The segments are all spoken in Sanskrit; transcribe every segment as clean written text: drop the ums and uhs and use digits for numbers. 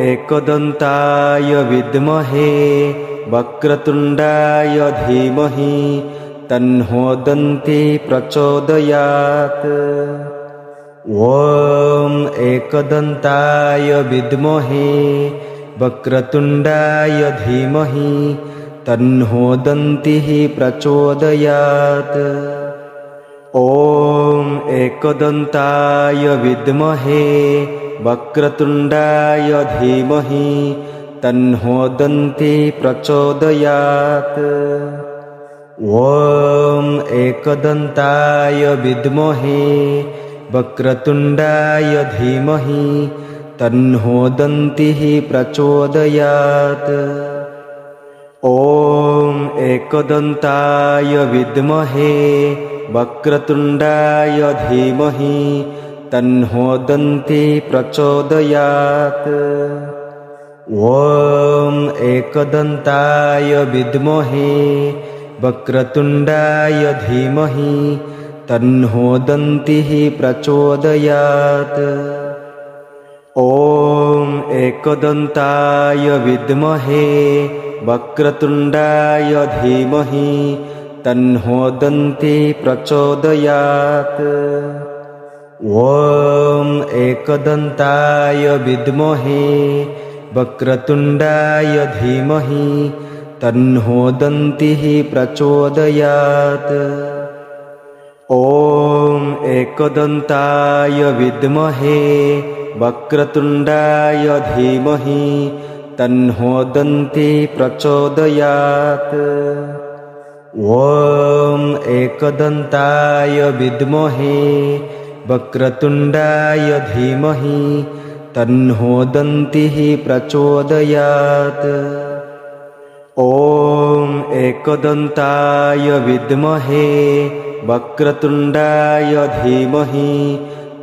एकदन्ताय विद्महे वक्रतुण्डाय धीमहि तन्नो दन्ती प्रचोदयात्। ॐ एकदन्ताय विद्महे वक्रतुण्डाय धीमहि तन्नो दन्तिः प्रचोदयात्। ॐ एकदन्ताय विद्महे वक्रतुण्डाय धीमहि तन्नो दन्ती प्रचोदयात्। ॐ एकदन्ताय विद्महे वक्रतुण्डाय धीमहि तन्नो दन्तिः प्रचोदयात्। ॐ एकदन्ताय विद्महे वक्रतुण्डाय धीमहि तन्नो दन्ती प्रचोदयात्। ॐ एकदन्ताय विद्महे वक्रतुण्डाय धीमहि तन्नो दन्तिः प्रचोदयात्। ॐ एकदन्ताय विद्महे वक्रतुण्डाय धीमहि तन्नो दन्ती प्रचोदयात्। ॐ एकदन्ताय विद्महे वक्रतुण्डाय धीमहि तन्नो दन्तिः प्रचोदयात्। ॐ एकदन्ताय विद्महे वक्रतुण्डाय धीमहि तन्नो दन्ती प्रचोदयात्। ॐ एकदन्ताय विद्महे वक्रतुण्डाय धीमहि तन्नो दन्तिः प्रचोदयात्। ॐ एकदन्ताय विद्महे वक्रतुण्डाय धीमहि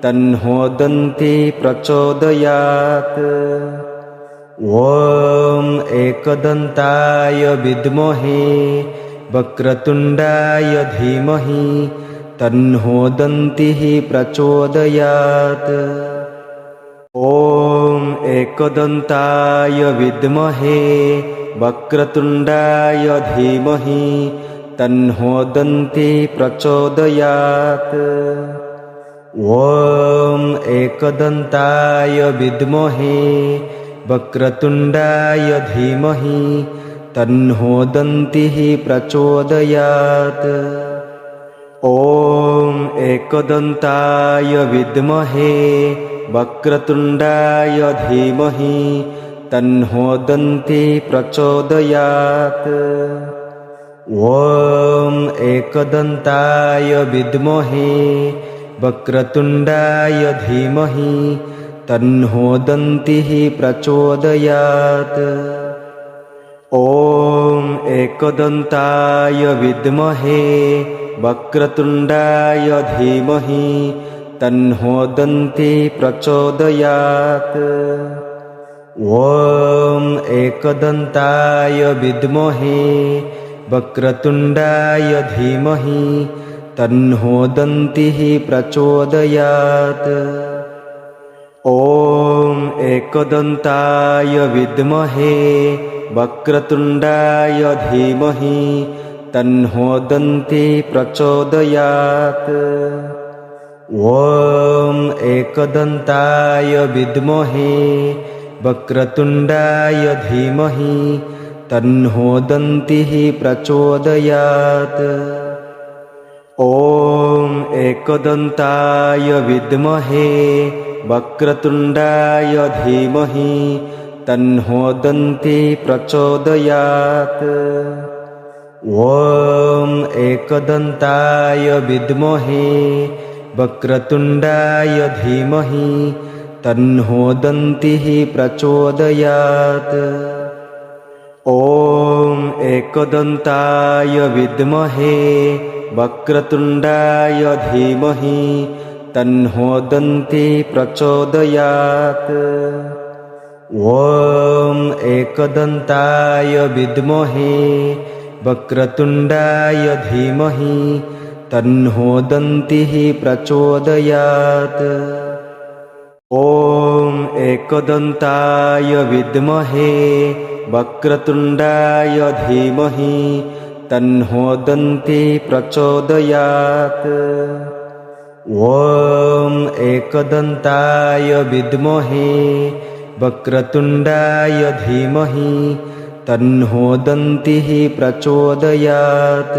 तन्नो दन्ती प्रचोदयात्। ॐ एकदन्ताय विद्महे वक्रतुण्डाय धीमहि तन्नो दन्तिः प्रचोदयात्। ॐ एकदन्ताय विद्महे वक्रतुण्डाय धीमहि तन्नो दन्ती प्रचोदयात्। ॐ एकदन्ताय विद्महे वक्रतुण्डाय धीमहि तन्नो दन्तिः प्रचोदयात्। ॐ एकदन्ताय विद्महे वक्रतुण्डाय धीमहि तन्नो दन्ती प्रचोदयात्। ॐ एकदन्ताय विद्महे वक्रतुण्डाय धीमहि तन्नो दन्तिः प्रचोदयात्। ॐ एकदन्ताय विद्महे वक्रतुण्डाय धीमहि तन्नो दन्ती प्रचोदयात्। ॐ एकदन्ताय विद्महे वक्रतुण्डाय धीमहि तन्नो दन्तिः प्रचोदयात्। ॐ एकदन्ताय विद्महे वक्रतुण्डाय धीमहि तन्नो दन्ती प्रचोदयात्। ॐ एकदन्ताय विद्महे वक्रतुण्डाय धीमहि तन्नो दन्तिः प्रचोदयात्। ॐ एकदन्ताय विद्महे वक्रतुण्डाय धीमहि तन्नो दन्ती प्रचोदयात्। ॐ एकदन्ताय विद्महे वक्रतुण्डाय धीमहि तन्नो दन्तिः प्रचोदयात्। ॐ एकदन्ताय विद्महे वक्रतुण्डाय धीमहि तन्नो दन्ती प्रचोदयात्। ॐ एकदन्ताय विद्महे वक्रतुण्डाय धीमहि तन्नो दन्तिः प्रचोदयात्। ॐ एकदन्ताय विद्महे वक्रतुण्डाय धीमहि तन्नो दन्ती प्रचोदयात्। ॐ एकदन्ताय विद्महे वक्रतुण्डाय धीमहि तन्नो दन्तिः प्रचोदयात्।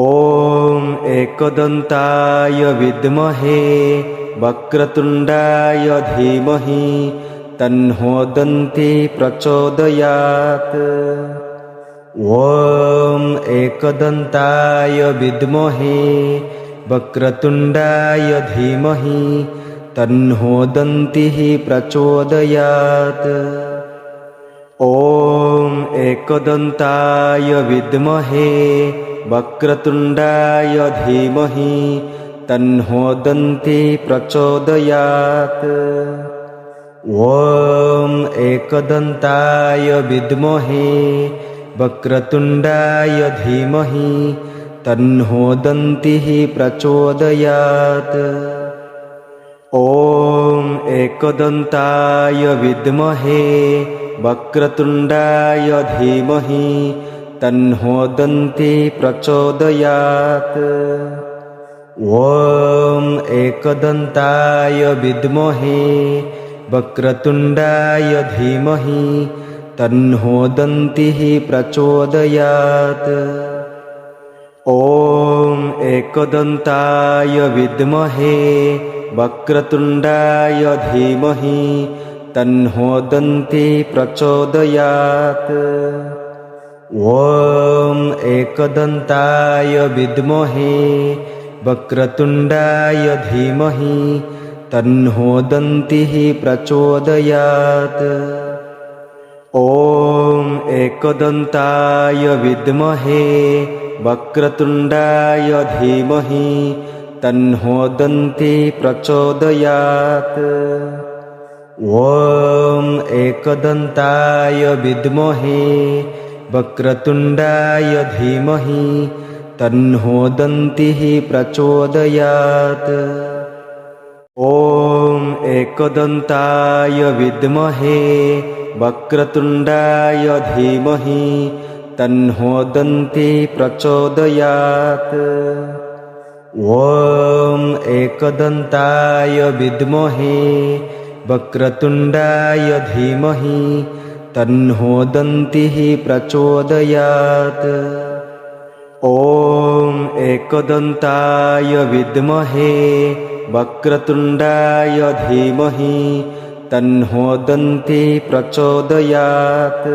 ॐ एकदन्ताय विद्महे वक्रतुण्डाय धीमहि तन्नो दन्ती प्रचोदयात्। ॐ एकदन्ताय विद्महे वक्रतुण्डाय धीमहि तन्नो दन्तिः प्रचोदयात्। ॐ एकदन्ताय विद्महे वक्रतुण्डाय धीमहि तन्नो दन्ती प्रचोदयात्। ॐ एकदन्ताय विद्महे वक्रतुण्डाय धीमहि तन्नो दन्तिः प्रचोदयात्। ॐ एकदन्ताय विद्महे वक्रतुण्डाय धीमहि तन्नो दन्ती प्रचोदयात्। ॐ एकदन्ताय विद्महे वक्रतुण्डाय धीमहि तन्नो दन्तिः प्रचोदयात्। ॐ एकदन्ताय विद्महे वक्रतुण्डाय धीमहि तन्नो दन्ती प्रचोदयात्। ॐ एकदन्ताय विद्महे वक्रतुण्डाय धीमहि तन्नो दन्तिः प्रचोदयात्। ॐ एकदन्ताय विद्महे वक्रतुण्डाय धीमहि तन्नो दन्ती प्रचोदयात्। ॐ एकदन्ताय विद्महे वक्रतुण्डाय धीमहि तन्नो दन्तिः प्रचोदयात्। ॐ एकदन्ताय विद्महे वक्रतुण्डाय धीमहि तन्नो दन्ती प्रचोदयात्। ॐ एकदन्ताय विद्महे वक्रतुण्डाय धीमहि तन्नो दन्तिः प्रचोदयात्। ॐ एकदन्ताय विद्महे वक्रतुण्डाय धीमहि तन्नो दन्ती प्रचोदयात्।